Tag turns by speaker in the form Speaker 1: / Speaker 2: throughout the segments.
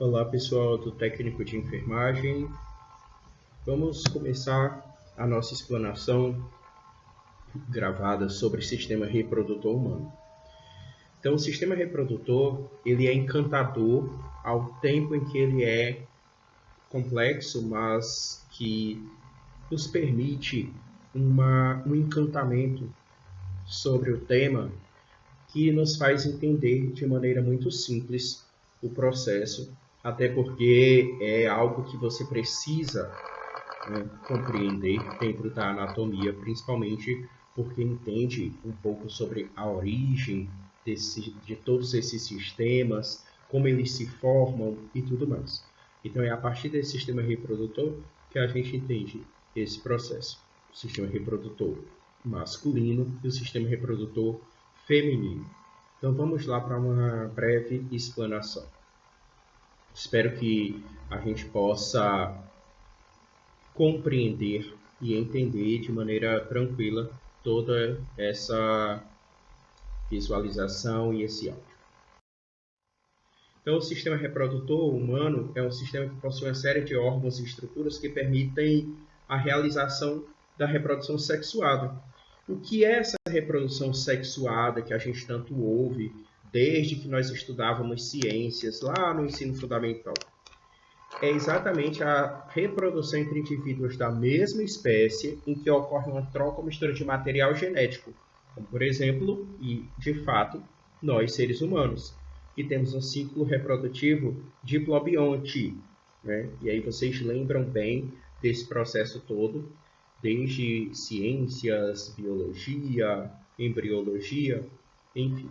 Speaker 1: Olá pessoal do técnico de enfermagem, vamos começar a nossa explanação gravada sobre o sistema reprodutor humano. Então o sistema reprodutor ele é encantador ao tempo em que ele é complexo, mas que nos permite um encantamento sobre o tema que nos faz entender de maneira muito simples o processo, até porque é algo que você precisa compreender dentro da anatomia, principalmente porque entende um pouco sobre a origem de todos esses sistemas, como eles se formam e tudo mais. Então é a partir desse sistema reprodutor que a gente entende esse processo. O sistema reprodutor masculino e o sistema reprodutor feminino. Então vamos lá para uma breve explanação. Espero que a gente possa compreender e entender de maneira tranquila toda essa visualização e esse áudio. Então, o sistema reprodutor humano é um sistema que possui uma série de órgãos e estruturas que permitem a realização da reprodução sexuada. O que é essa reprodução sexuada que a gente tanto ouve desde que nós estudávamos ciências lá no ensino fundamental? É exatamente a reprodução entre indivíduos da mesma espécie em que ocorre uma troca ou mistura de material genético, como por exemplo, e de fato, nós seres humanos, que temos um ciclo reprodutivo diplobionte, né? E aí vocês lembram bem desse processo todo, desde ciências, biologia, embriologia, enfim.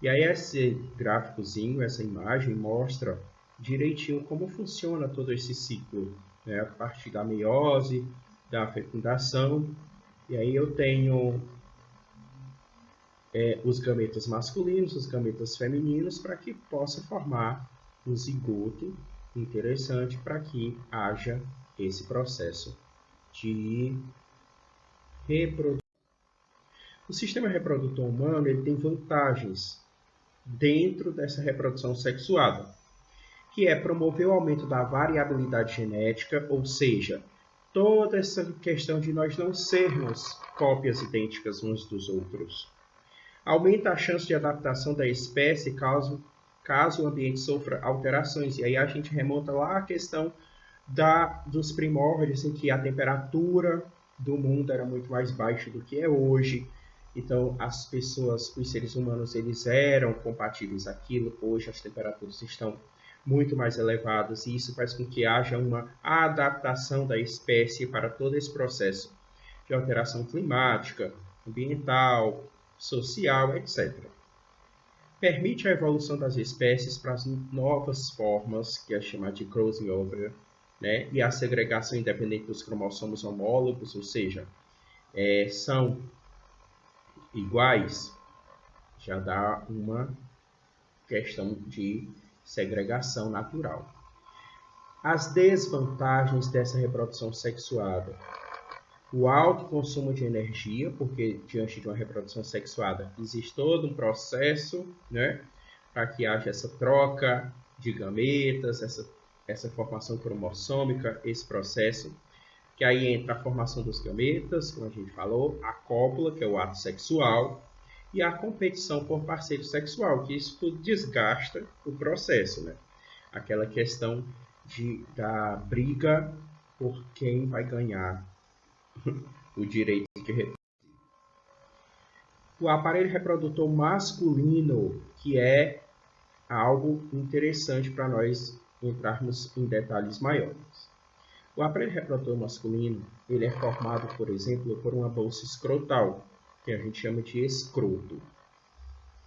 Speaker 1: E aí esse gráficozinho, essa imagem mostra direitinho como funciona todo esse ciclo, né? A partir da meiose, da fecundação, e aí eu tenho os gametas masculinos, os gametas femininos, para que possa formar um zigoto interessante para que haja esse processo de reprodução. O sistema reprodutor humano ele tem vantagens dentro dessa reprodução sexuada, que é promover o aumento da variabilidade genética, ou seja, toda essa questão de nós não sermos cópias idênticas uns dos outros. Aumenta a chance de adaptação da espécie caso o ambiente sofra alterações. E aí a gente remonta lá à questão dos primórdios, em que a temperatura do mundo era muito mais baixa do que é hoje. Então, as pessoas, os seres humanos, eles eram compatíveis àquilo. Hoje as temperaturas estão muito mais elevadas e isso faz com que haja uma adaptação da espécie para todo esse processo de alteração climática, ambiental, social, etc. Permite a evolução das espécies para as novas formas, que é chamada de crossing over, né? E a segregação independente dos cromossomos homólogos, ou seja, são iguais, já dá uma questão de segregação natural. As desvantagens dessa reprodução sexuada. O alto consumo de energia, porque diante de uma reprodução sexuada existe todo um processo, né, para que haja essa troca de gametas, essa formação cromossômica, esse processo, que aí entra a formação dos gametas, como a gente falou, a cópula, que é o ato sexual, e a competição por parceiro sexual, que isso tudo desgasta o processo, né? Aquela questão da briga por quem vai ganhar o direito de reproduzir. O aparelho reprodutor masculino, que é algo interessante para nós entrarmos em detalhes maiores. O aparelho reprodutor masculino ele é formado, por exemplo, por uma bolsa escrotal, que a gente chama de escroto,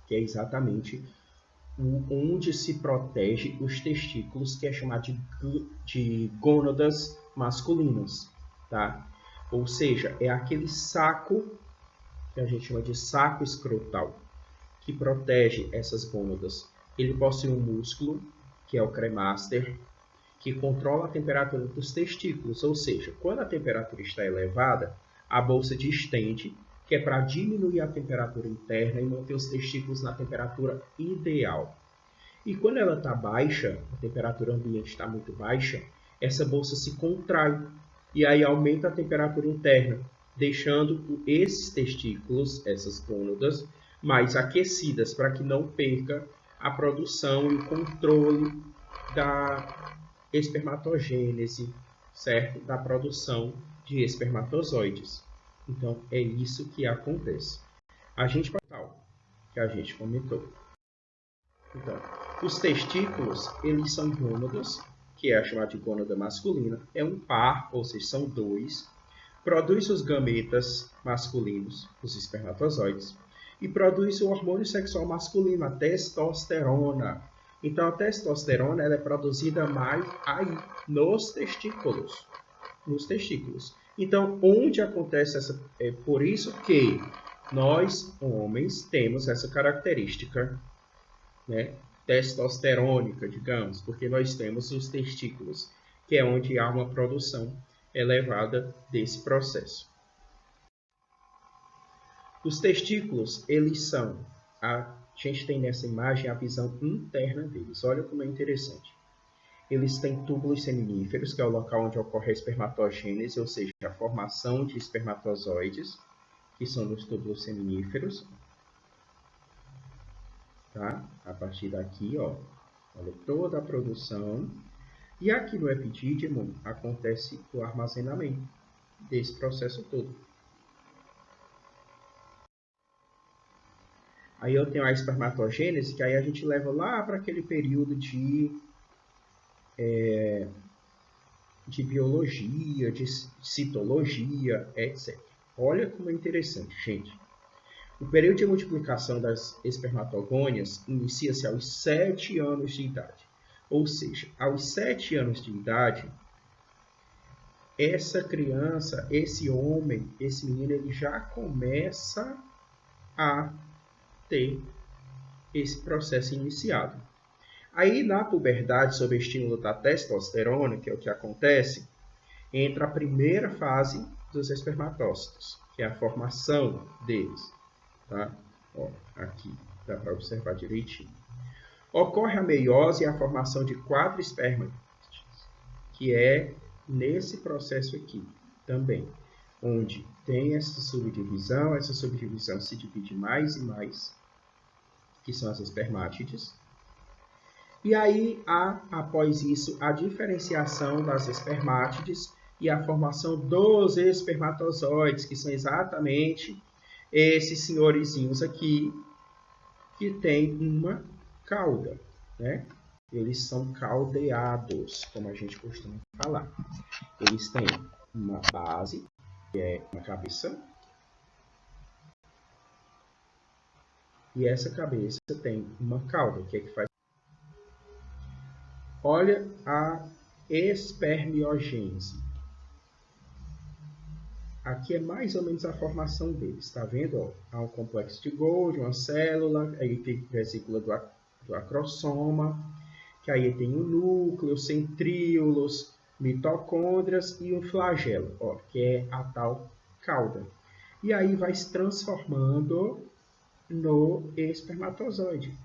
Speaker 1: que é exatamente onde se protege os testículos, que é chamado de gônadas masculinas, tá? Ou seja, é aquele saco que a gente chama de saco escrotal, que protege essas gônadas. Ele possui um músculo, que é o cremaster, que controla a temperatura dos testículos, ou seja, quando a temperatura está elevada, a bolsa distende, que é para diminuir a temperatura interna e manter os testículos na temperatura ideal. E quando ela está baixa, a temperatura ambiente está muito baixa, essa bolsa se contrai e aí aumenta a temperatura interna, deixando esses testículos, essas gônadas, mais aquecidas para que não perca a produção e o controle da espermatogênese, certo? Da produção de espermatozoides. Então, é isso que acontece. A gente que a gente comentou. Então, os testículos, eles são gônadas, que é chamada de gônada masculina. É um par, ou seja, são dois. Produz os gametas masculinos, os espermatozoides. E produz o hormônio sexual masculino, a testosterona. Então, a testosterona ela é produzida mais aí, nos testículos. Nos testículos. Então, onde acontece essa... É por isso que nós, homens, temos essa característica, né, testosterônica, digamos, porque nós temos os testículos, que é onde há uma produção elevada desse processo. Os testículos, eles são, a gente tem nessa imagem a visão interna deles. Olha como é interessante. Eles têm túbulos seminíferos, que é o local onde ocorre a espermatogênese, ou seja, a formação de espermatozoides, que são nos túbulos seminíferos. Tá? A partir daqui, ó, olha toda a produção. E aqui no epidídimo acontece o armazenamento desse processo todo. Aí eu tenho a espermatogênese, que aí a gente leva lá para aquele período de biologia, de citologia, etc. Olha como é interessante, gente. O período de multiplicação das espermatogônias inicia-se aos 7 anos de idade. Ou seja, aos 7 anos de idade, essa criança, esse homem, esse menino, ele já começa a ter esse processo iniciado. Aí, na puberdade, sob estímulo da testosterona, que é o que acontece, entra a primeira fase dos espermatócitos, que é a formação deles. Tá? Ó, aqui dá para observar direitinho. Ocorre a meiose e a formação de 4 espermatozoides, que é nesse processo aqui também, onde tem essa subdivisão se divide mais e mais, que são as espermátides. E aí há, após isso, a diferenciação das espermátides e a formação dos espermatozoides, que são exatamente esses senhorizinhos aqui, que tem uma cauda, né? Eles são caudeados, como a gente costuma falar. Eles têm uma base, que é uma cabeça, e essa cabeça tem uma cauda, que é que faz. Olha a espermiogênese. Aqui é mais ou menos a formação deles, tá vendo? Ó, há um complexo de Golgi, uma célula, aí tem vesícula do acrossoma, que aí tem o núcleo, centríolos, mitocôndrias e um flagelo, ó, que é a tal cauda. E aí vai se transformando no espermatozoide.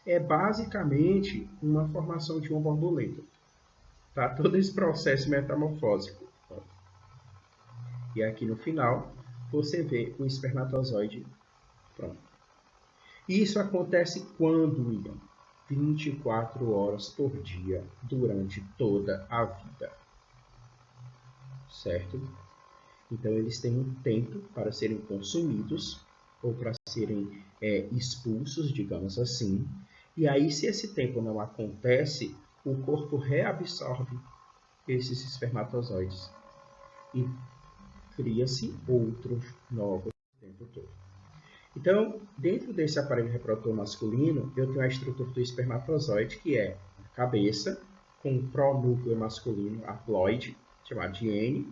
Speaker 1: É basicamente uma formação de uma borboleta. Tá? Todo esse processo metamorfósico. E aqui no final, você vê o espermatozoide pronto. Isso acontece quando, William? 24 horas por dia, durante toda a vida. Certo? Então, eles têm um tempo para serem consumidos, ou para serem expulsos, digamos assim. E aí, se esse tempo não acontece, o corpo reabsorve esses espermatozoides. E cria-se outros novos o tempo todo. Então, dentro desse aparelho reprodutor masculino, eu tenho a estrutura do espermatozoide, que é a cabeça, com um pronúcleo masculino haploide, chamado de N,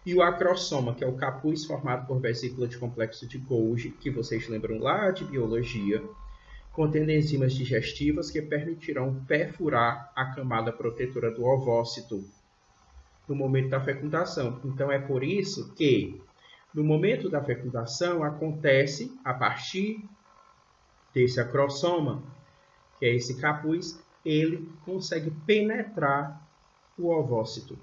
Speaker 1: e o acrossoma, que é o capuz formado por vesícula de complexo de Golgi, que vocês lembram lá de biologia, contendo enzimas digestivas que permitirão perfurar a camada protetora do ovócito no momento da fecundação. Então, é por isso que, no momento da fecundação, acontece, a partir desse acrossoma, que é esse capuz, ele consegue penetrar o ovócito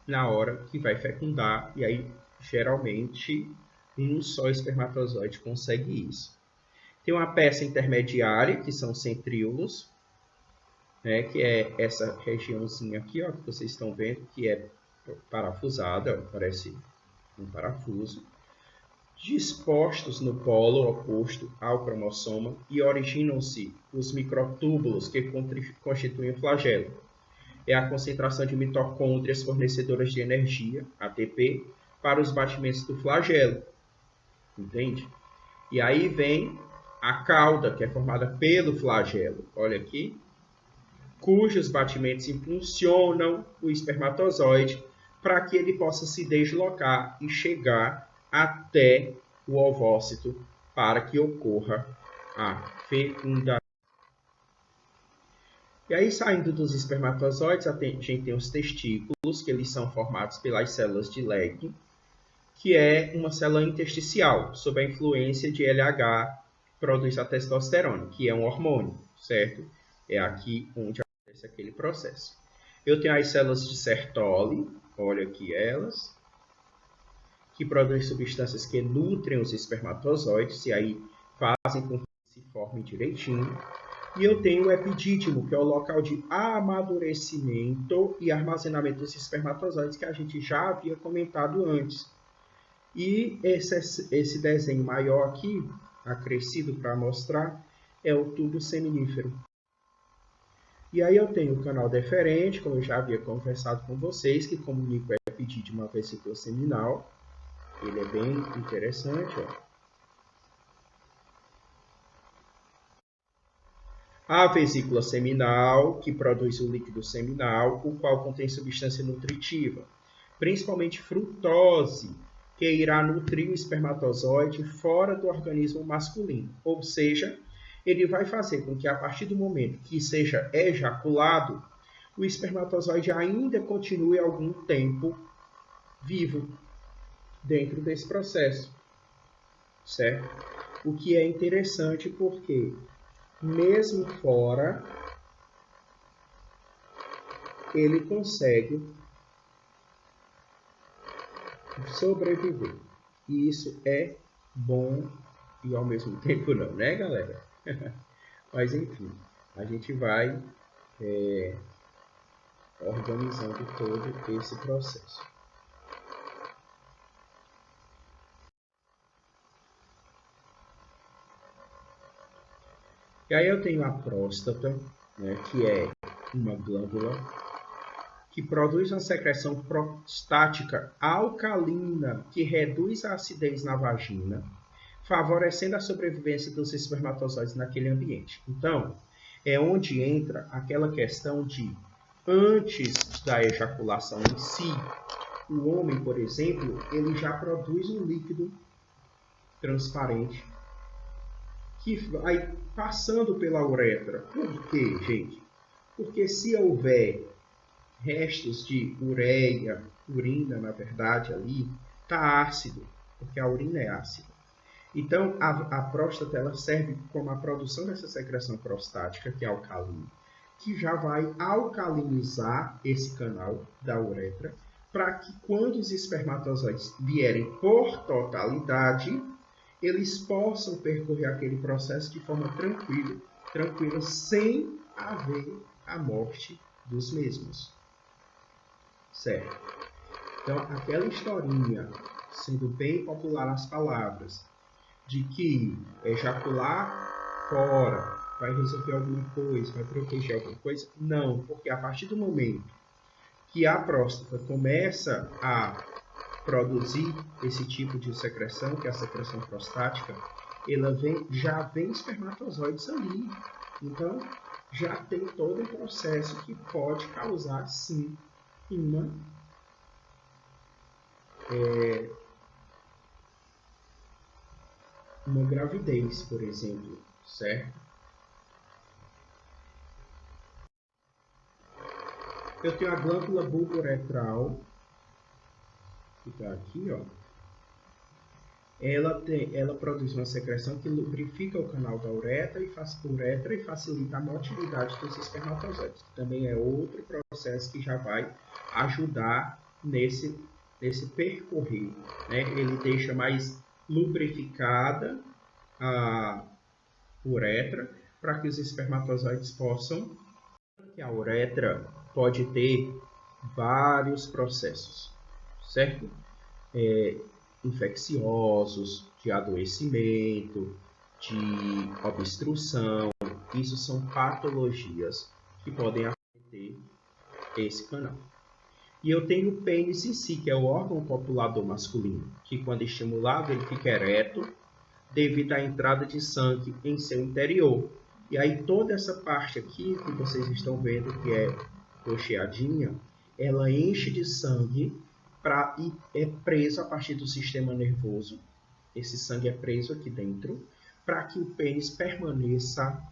Speaker 1: na hora que vai fecundar, e aí geralmente um só espermatozoide consegue isso. Tem uma peça intermediária, que são centríolos, né, que é essa regiãozinha aqui, ó, que vocês estão vendo, que é parafusada, parece um parafuso, dispostos no polo oposto ao cromossoma, e originam-se os microtúbulos que constituem o flagelo. É a concentração de mitocôndrias fornecedoras de energia, ATP, para os batimentos do flagelo. Entende? E aí vem a cauda, que é formada pelo flagelo. Olha aqui. Cujos batimentos impulsionam o espermatozoide para que ele possa se deslocar e chegar até o ovócito para que ocorra a fecundação. E aí, saindo dos espermatozoides, a gente tem os testículos, que eles são formados pelas células de Leydig, que é uma célula intersticial, sob a influência de LH, que produz a testosterona, que é um hormônio, certo? É aqui onde acontece aquele processo. Eu tenho as células de Sertoli, olha aqui elas, que produzem substâncias que nutrem os espermatozoides, e aí fazem com que se formem direitinho. E eu tenho o epidídimo, que é o local de amadurecimento e armazenamento dos espermatozoides, que a gente já havia comentado antes. E esse desenho maior aqui, acrescido para mostrar, é o tubo seminífero. E aí eu tenho o canal deferente, como eu já havia conversado com vocês, que comunica o epidídimo à vesícula seminal. Ele é bem interessante, ó. A vesícula seminal, que produz o líquido seminal, o qual contém substância nutritiva, principalmente frutose, que irá nutrir o espermatozoide fora do organismo masculino. Ou seja, ele vai fazer com que, a partir do momento que seja ejaculado, o espermatozoide ainda continue algum tempo vivo dentro desse processo, certo? O que é interessante porque, mesmo fora, ele consegue sobreviver. E isso é bom e ao mesmo tempo não, né, galera? Mas enfim, a gente vai organizando todo esse processo. E aí eu tenho a próstata, né, que é uma glândula que produz uma secreção prostática alcalina que reduz a acidez na vagina, favorecendo a sobrevivência dos espermatozoides naquele ambiente. Então, é onde entra aquela questão de, antes da ejaculação em si, o homem, por exemplo, ele já produz um líquido transparente que vai passando pela uretra. Por quê, gente? Porque se houver restos de ureia, urina, na verdade, ali, está ácido, porque a urina é ácida. Então, a próstata ela serve como a produção dessa secreção prostática, que é alcalina, que já vai alcalinizar esse canal da uretra, para que quando os espermatozoides vierem por totalidade, eles possam percorrer aquele processo de forma tranquila, sem haver a morte dos mesmos. Certo? Então, aquela historinha, sendo bem popular as palavras, de que ejacular fora vai resolver alguma coisa, vai proteger alguma coisa, não, porque a partir do momento que a próstata começa a produzir esse tipo de secreção, que é a secreção prostática, já vem espermatozoides ali. Então, já tem todo um processo que pode causar, sim, uma gravidez, por exemplo, certo? Eu tenho a glândula bulbo uretral, que está aqui, ó. ela produz uma secreção que lubrifica o canal da uretra e facilita a motilidade dos espermatozoides. Também é outro processo que já vai ajudar nesse percorrer, né? Ele deixa mais lubrificada a uretra para que os espermatozoides possam. A uretra pode ter vários processos, certo? Infecciosos, de adoecimento, de obstrução. Isso são patologias que podem afetar esse canal. E eu tenho o pênis em si, que é o órgão copulador masculino, que quando estimulado ele fica ereto devido à entrada de sangue em seu interior. E aí toda essa parte aqui que vocês estão vendo, que é rocheadinha, ela enche de sangue e é preso a partir do sistema nervoso. Esse sangue é preso aqui dentro para que o pênis permaneça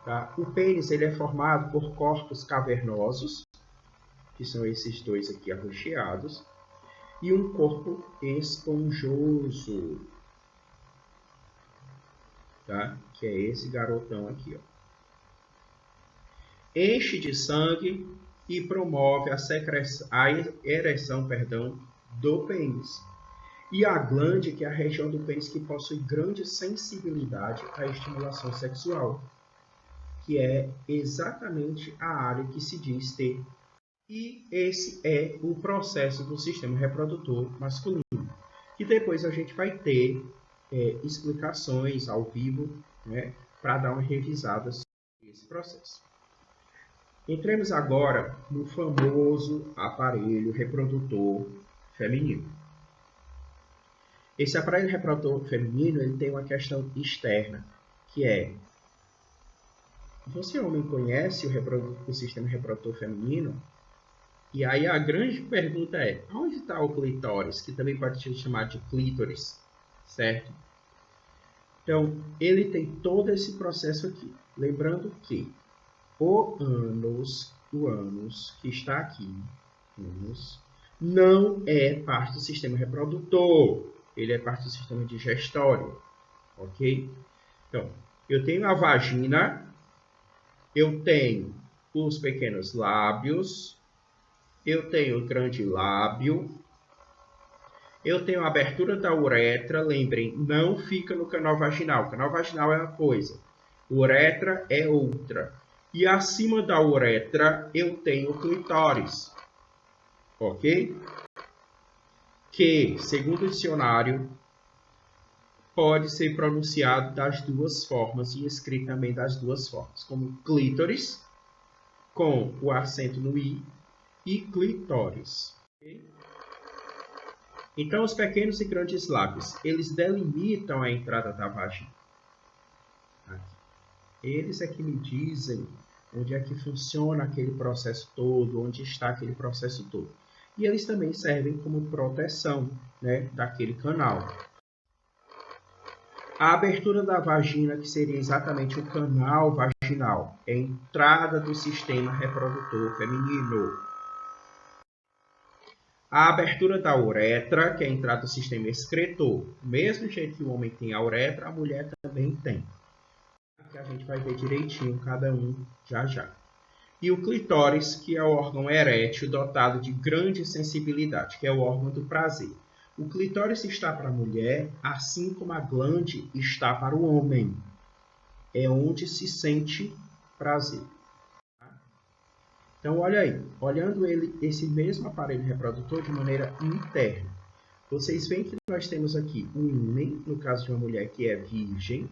Speaker 1: tá? O pênis ele é formado por corpos cavernosos, que são esses dois aqui arroxeados, e um corpo esponjoso, tá? Que é esse garotão aqui, ó. Enche de sangue e promove a ereção do pênis. E a glande, que é a região do pênis que possui grande sensibilidade à estimulação sexual, que é exatamente a área que se diz ter. E esse é o processo do sistema reprodutor masculino. E depois a gente vai ter explicações ao vivo, né, para dar uma revisada sobre esse processo. Entremos agora no famoso aparelho reprodutor feminino. Esse aparelho reprodutor feminino ele tem uma questão externa, que é: você, homem, conhece o sistema reprodutor feminino? E aí a grande pergunta é: onde está o clitóris, que também pode ser chamado de clítoris, certo? Então, ele tem todo esse processo aqui. Lembrando que o ânus que está aqui, não é parte do sistema reprodutor. Ele é parte do sistema digestório, ok? Então, eu tenho a vagina, eu tenho os pequenos lábios, eu tenho o grande lábio, eu tenho a abertura da uretra. Lembrem, não fica no canal vaginal. O canal vaginal é uma coisa, uretra é outra. E acima da uretra eu tenho o clitóris, ok? Que, segundo o dicionário, pode ser pronunciado das duas formas e escrito também das duas formas, como clítoris, com o acento no i, e clitóris. Okay? Então, os pequenos e grandes lábios, eles delimitam a entrada da vagina. Eles é que me dizem onde é que funciona aquele processo todo, onde está aquele processo todo. E eles também servem como proteção, né, daquele canal. A abertura da vagina, que seria exatamente o canal vaginal, é a entrada do sistema reprodutor feminino. A abertura da uretra, que é a entrada do sistema excretor. Do mesmo jeito que o homem tem a uretra, a mulher também tem. Que a gente vai ver direitinho cada um já já. E o clitóris, que é o órgão erétil dotado de grande sensibilidade, que é o órgão do prazer. O clitóris está para a mulher, assim como a glande está para o homem. É onde se sente prazer. Então, olha aí, olhando esse mesmo aparelho reprodutor de maneira interna. Vocês veem que nós temos aqui o ímen, no caso de uma mulher que é virgem.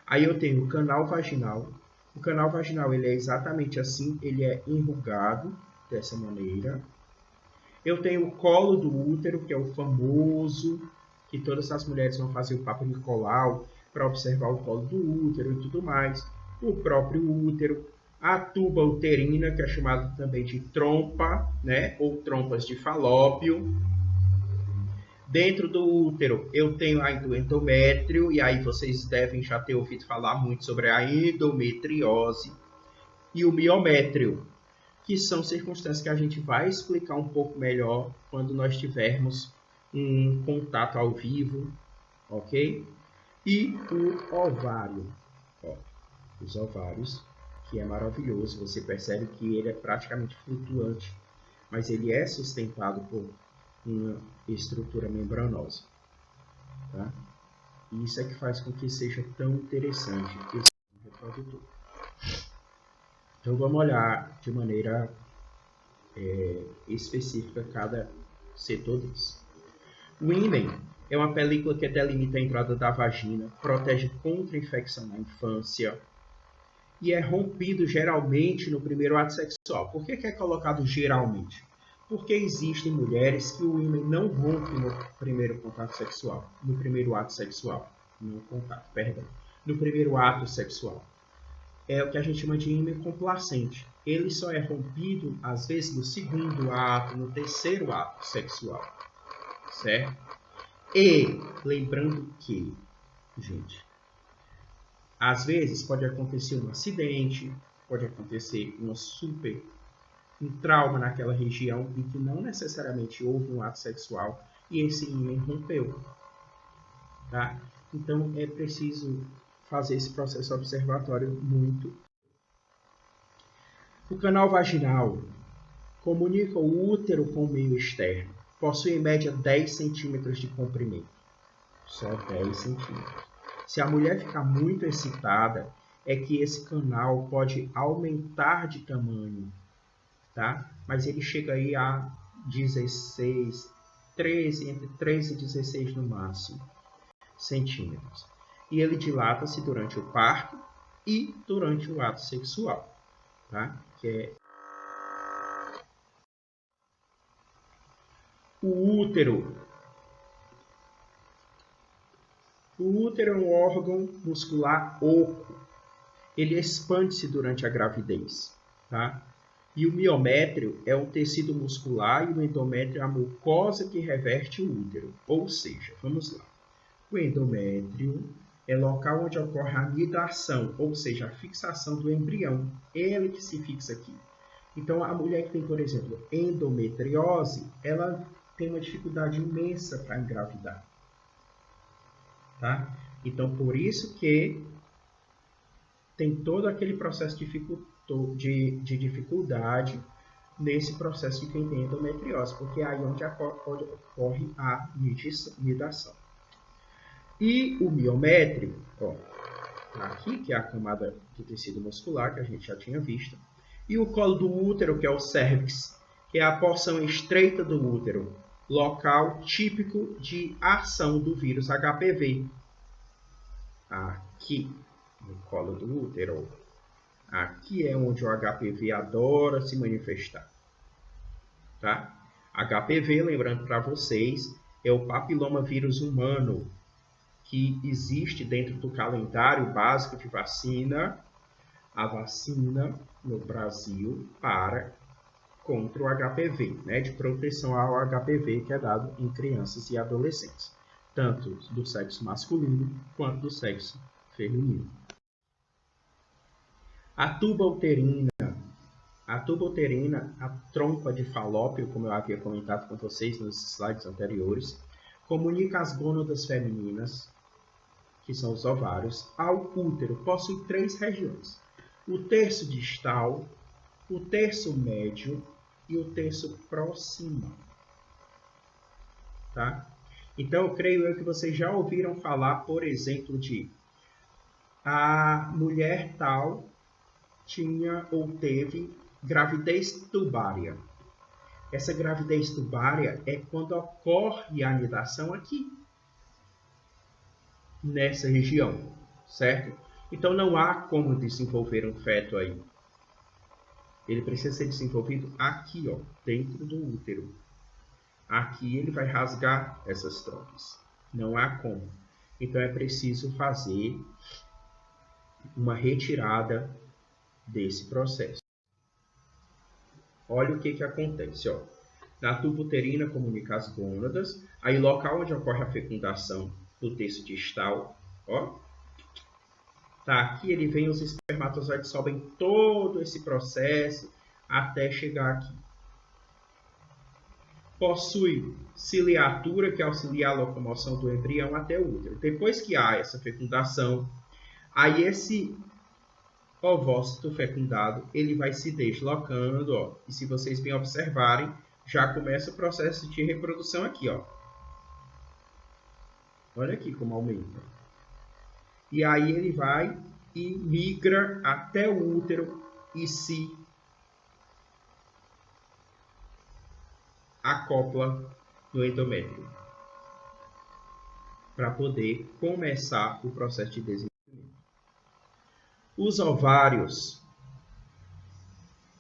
Speaker 1: Aí eu tenho o canal vaginal. O canal vaginal ele é exatamente assim, ele é enrugado dessa maneira. Eu tenho o colo do útero, que é o famoso, que todas as mulheres vão fazer o Papa Nicolau para observar o colo do útero e tudo mais. O próprio útero, a tuba uterina, que é chamada também de trompa, né? Ou trompas de falópio. Dentro do útero, eu tenho ainda o endométrio, e aí vocês devem já ter ouvido falar muito sobre a endometriose, e o miométrio. que são circunstâncias que a gente vai explicar um pouco melhor quando nós tivermos um contato ao vivo, ok? E o ovário, ó, os ovários, que é maravilhoso, você percebe que ele é praticamente flutuante, mas ele é sustentado por uma estrutura membranosa, tá? E isso é que faz com que seja tão interessante esse reprodutor. Então vamos olhar de maneira específica cada setor desse. O ímen é uma película que delimita a entrada da vagina, protege contra infecção na infância e é rompido geralmente no primeiro ato sexual. Por que é colocado geralmente? Porque existem mulheres que o ímen não rompe no primeiro contato sexual, no primeiro ato sexual, no primeiro ato sexual. É o que a gente chama de ímen complacente. Ele só é rompido, às vezes, no segundo ato, no terceiro ato sexual, certo? E, lembrando que, gente, às vezes pode acontecer um acidente, pode acontecer um trauma naquela região e que não necessariamente houve um ato sexual e esse ímen rompeu, tá? Então, é preciso fazer esse processo observatório muito. O canal vaginal comunica o útero com o meio externo. Possui em média 10 centímetros de comprimento. Só 10 centímetros. Se a mulher ficar muito excitada, é que esse canal pode aumentar de tamanho, tá? Mas ele chega aí a 16, 13, entre 13 e 16 no máximo centímetros. E ele dilata-se durante o parto e durante o ato sexual, tá? O útero. O útero é um órgão muscular oco. Ele expande-se durante a gravidez, tá? E o miométrio é um tecido muscular e o endométrio é a mucosa que reverte o útero. Ou seja, vamos lá. O endométrio é local onde ocorre a anidação, ou seja, a fixação do embrião. Ele que se fixa aqui. Então, a mulher que tem, por exemplo, endometriose, ela tem uma dificuldade imensa para engravidar. Tá? Então, por isso que tem todo aquele processo de dificuldade nesse processo de quem tem endometriose, porque é aí onde ocorre a nidação. E o miométrio, ó, aqui que é a camada do tecido muscular, que a gente já tinha visto, e o colo do útero, que é o cérvix, que é a porção estreita do útero, local típico de ação do vírus HPV. Aqui, no colo do útero. Aqui é onde o HPV adora se manifestar. Tá? HPV, lembrando para vocês, é o papiloma vírus humano que existe dentro do calendário básico de vacina, a vacina no Brasil contra o HPV, né, de proteção ao HPV que é dado em crianças e adolescentes, tanto do sexo masculino quanto do sexo feminino. A tuba uterina, a trompa de Falópio, como eu havia comentado com vocês nos slides anteriores, comunica as gônadas femininas, que são os ovários, ao útero. Possui 3 regiões: o terço distal, o terço médio e o terço proximal. Tá? Então, eu creio que vocês já ouviram falar, por exemplo, de a mulher tal tinha ou teve gravidez tubária. Essa gravidez tubária é quando ocorre a anidação aqui, nessa região, certo? Então não há como desenvolver um feto aí. Ele precisa ser desenvolvido aqui, ó, dentro do útero. Aqui ele vai rasgar essas trompas. Não há como. Então é preciso fazer uma retirada desse processo. Olha o que acontece, ó. Na tuba uterina comunica as gônadas, aí local onde ocorre a fecundação do terço distal, ó. Tá, aqui ele vem, os espermatozoides sobem todo esse processo, até chegar aqui. Possui ciliatura, que auxilia a locomoção do embrião até o útero. Depois que há essa fecundação, aí esse ovócito fecundado, ele vai se deslocando, ó, e se vocês bem observarem, já começa o processo de reprodução aqui, ó. Olha aqui como aumenta. E aí ele vai e migra até o útero e se acopla no endométrio para poder começar o processo de desenvolvimento. Os ovários,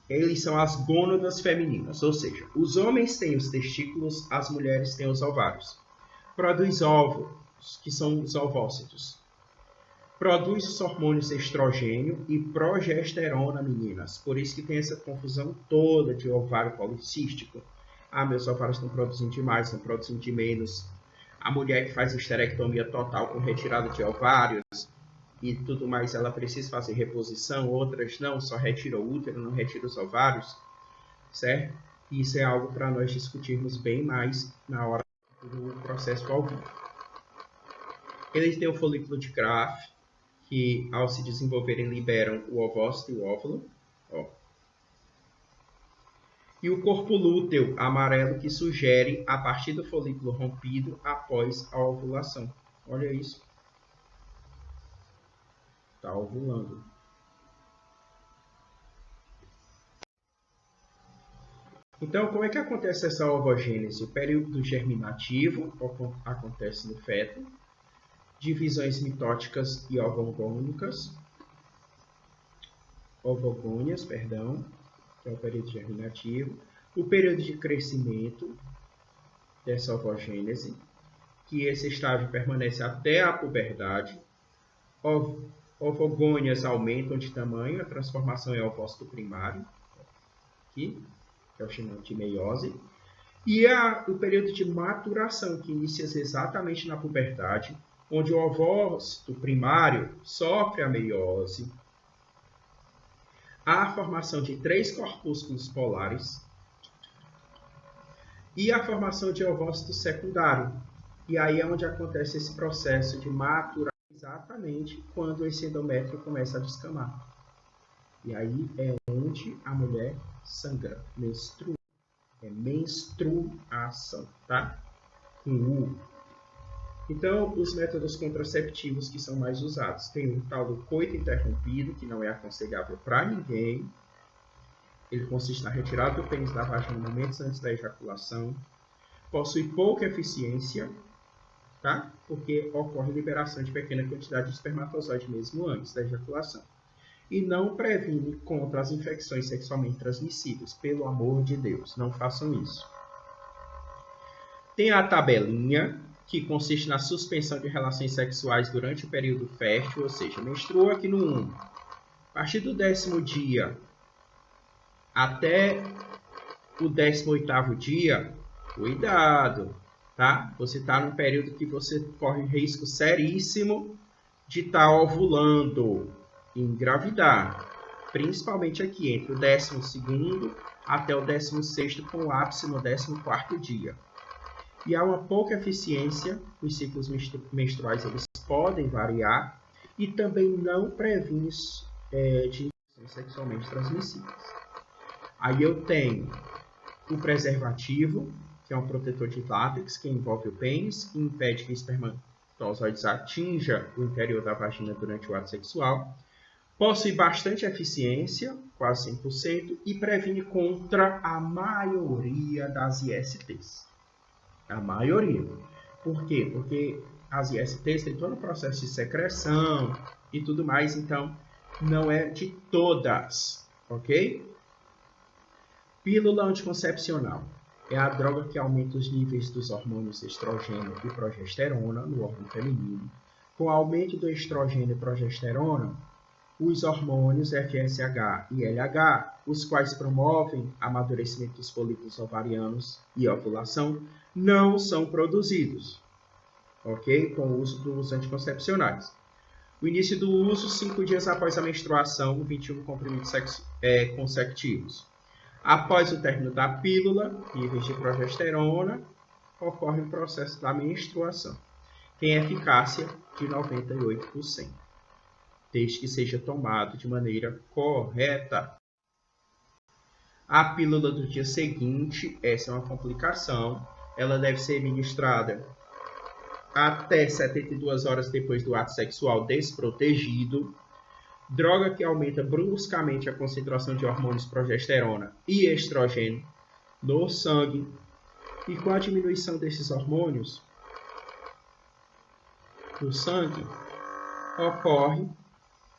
Speaker 1: eles são as gônadas femininas, ou seja, os homens têm os testículos, as mulheres têm os ovários. Produz óvulos, que são os ovócitos. Produz os hormônios estrogênio e progesterona, meninas. Por isso que tem essa confusão toda de ovário policístico. Ah, meus ovários estão produzindo demais, estão produzindo de menos. A mulher que faz esterectomia total com retirada de ovários e tudo mais, ela precisa fazer reposição, outras não, só retira o útero, não retira os ovários, certo? Isso é algo para nós discutirmos bem mais na hora do processo ao vivo. Eles têm o folículo de Graf, que ao se desenvolverem liberam o ovócito e o óvulo. Ó. E o corpo lúteo amarelo, que sugere a partir do folículo rompido após a ovulação. Olha isso. Está ovulando. Então, como é que acontece essa ovogênese? O período germinativo acontece no feto. Divisões mitóticas e ovogônicas. Ovogônias, perdão. Que é o período germinativo. O período de crescimento dessa ovogênese, que esse estágio permanece até a puberdade. Ovogônias aumentam de tamanho, a transformação é ovócito primário, aqui, que é o chamado de meiose. E o período de maturação, que inicia exatamente na puberdade, onde o ovócito primário sofre a meiose. Há a formação de 3 corpúsculos polares e a formação de ovócito secundário. E aí é onde acontece esse processo de maturação, exatamente quando esse endométrio começa a descamar. E aí é onde a mulher sangra, menstrua. É menstruação, tá? Com U. Então, os métodos contraceptivos que são mais usados. Tem o tal do coito interrompido, que não é aconselhável para ninguém. Ele consiste na retirada do pênis da vagina momentos antes da ejaculação. Possui pouca eficiência, tá? Porque ocorre liberação de pequena quantidade de espermatozoide mesmo antes da ejaculação. E não previne contra as infecções sexualmente transmissíveis. Pelo amor de Deus, não façam isso. Tem a tabelinha, que consiste na suspensão de relações sexuais durante o período fértil, ou seja, menstrua aqui no 1. A partir do 10º dia até o 18º dia, cuidado, tá? Você está num período que você corre risco seríssimo de estar ovulando e engravidar, principalmente aqui entre o 12º até o 16º, com o ápice no 14º dia. E há uma pouca eficiência, os ciclos menstruais eles podem variar e também não previne de infecções sexualmente transmissíveis. Aí eu tenho o preservativo, que é um protetor de látex que envolve o pênis e impede que espermatozoides atinja o interior da vagina durante o ato sexual. Possui bastante eficiência, quase 100%, e previne contra a maioria das ISTs. A maioria. Por quê? Porque as ISTs têm todo o processo de secreção e tudo mais, então não é de todas, ok? Pílula anticoncepcional é a droga que aumenta os níveis dos hormônios estrogênio e progesterona no órgão feminino. Com o aumento do estrogênio e progesterona, os hormônios FSH e LH, os quais promovem amadurecimento dos folículos ovarianos e ovulação, não são produzidos, ok? Com o uso dos anticoncepcionais. O início do uso, 5 dias após a menstruação, 21 comprimidos consecutivos. Após o término da pílula, níveis de progesterona, ocorre o processo da menstruação. Tem eficácia de 98%, desde que seja tomado de maneira correta. A pílula do dia seguinte, essa é uma complicação, ela deve ser ministrada até 72 horas depois do ato sexual desprotegido. Droga que aumenta bruscamente a concentração de hormônios progesterona e estrogênio no sangue. E com a diminuição desses hormônios no sangue, ocorre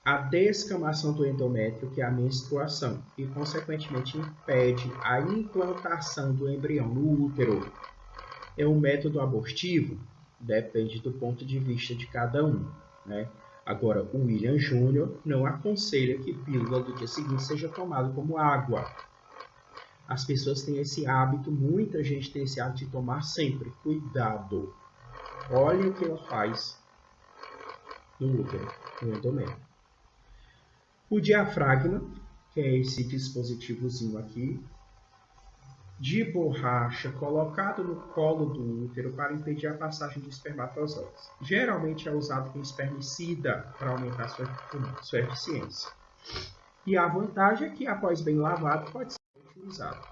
Speaker 1: a descamação do endométrio, que é a menstruação, e consequentemente impede a implantação do embrião no útero. É um método abortivo? Depende do ponto de vista de cada um, né? Agora, o William Júnior não aconselha que pílula do dia seguinte seja tomada como água. As pessoas têm esse hábito, muita gente tem esse hábito de tomar sempre. Cuidado! Olha o que ela faz no útero, no endométrio. O diafragma, que é esse dispositivozinho aqui, de borracha, colocado no colo do útero para impedir a passagem de espermatozoides. Geralmente é usado como espermicida para aumentar sua eficiência. E a vantagem é que, após bem lavado, pode ser utilizado.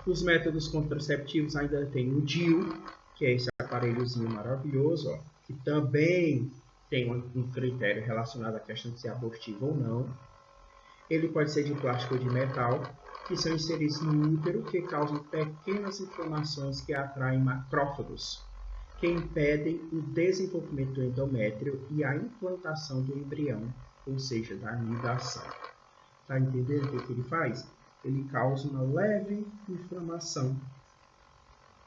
Speaker 1: Os métodos contraceptivos ainda tem o DIU, que é esse aparelhozinho maravilhoso, ó, que também tem um critério relacionado à questão de ser abortivo ou não. Ele pode ser de plástico ou de metal, que são inseridos no útero, que causam pequenas inflamações que atraem macrófagos, que impedem o desenvolvimento do endométrio e a implantação do embrião, ou seja, da anidação. Está entendendo o que ele faz? Ele causa uma leve inflamação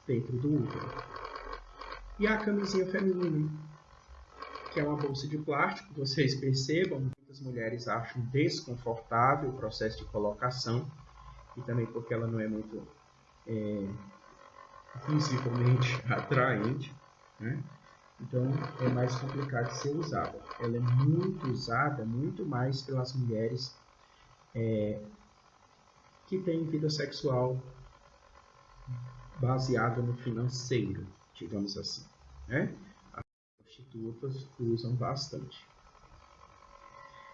Speaker 1: dentro do útero. E a camisinha feminina, que é uma bolsa de plástico, vocês percebam, muitas mulheres acham desconfortável o processo de colocação, e também porque ela não é muito visivelmente atraente, né? Então é mais complicado de ser usada. Ela é muito usada, muito mais pelas mulheres que têm vida sexual baseada no financeiro, digamos assim, né? As prostitutas usam bastante.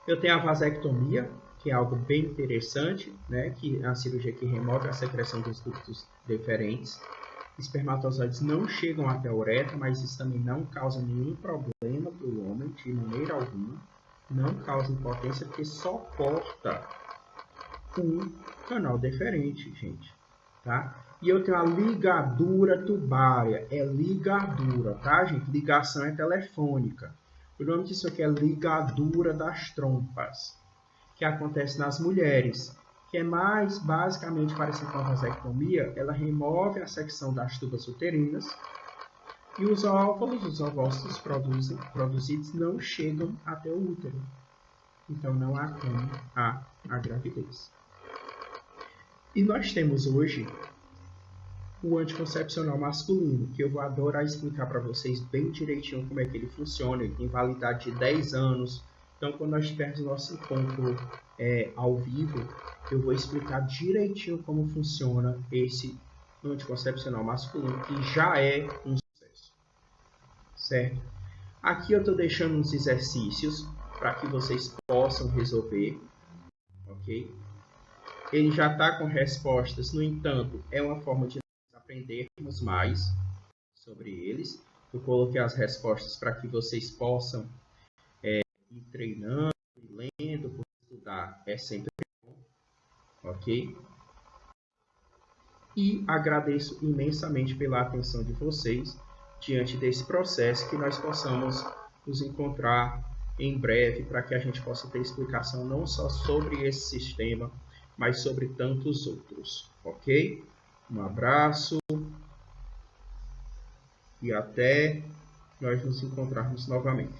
Speaker 1: Eu tenho a vasectomia, que é algo bem interessante, né? Que é a cirurgia que remove a secreção dos ductos deferentes. Espermatozoides não chegam até a uretra, mas isso também não causa nenhum problema para o homem, de maneira alguma. Não causa impotência, porque só corta um canal deferente, gente, tá? E eu tenho a ligadura tubária, é ligadura, tá, gente? Ligação é telefônica. O nome disso aqui é ligadura das trompas, que acontece nas mulheres, que é mais basicamente parecido com a vasectomia. Ela remove a secção das tubas uterinas e os óvulos, os ovócitos produzidos não chegam até o útero. Então não há como a gravidez. E nós temos hoje o anticoncepcional masculino, que eu vou adorar explicar para vocês bem direitinho como é que ele funciona. Ele tem validade de 10 anos. Então, quando nós tivermos nosso encontro ao vivo, eu vou explicar direitinho como funciona esse anticoncepcional masculino, que já é um sucesso. Certo? Aqui eu estou deixando uns exercícios para que vocês possam resolver. Ok? Ele já está com respostas, no entanto, é uma forma de aprendermos mais sobre eles. Eu coloquei as respostas para que vocês possam ir treinando, lendo, por estudar é sempre bom, ok? E agradeço imensamente pela atenção de vocês diante desse processo, que nós possamos nos encontrar em breve para que a gente possa ter explicação não só sobre esse sistema, mas sobre tantos outros, ok? Um abraço e até nós nos encontrarmos novamente.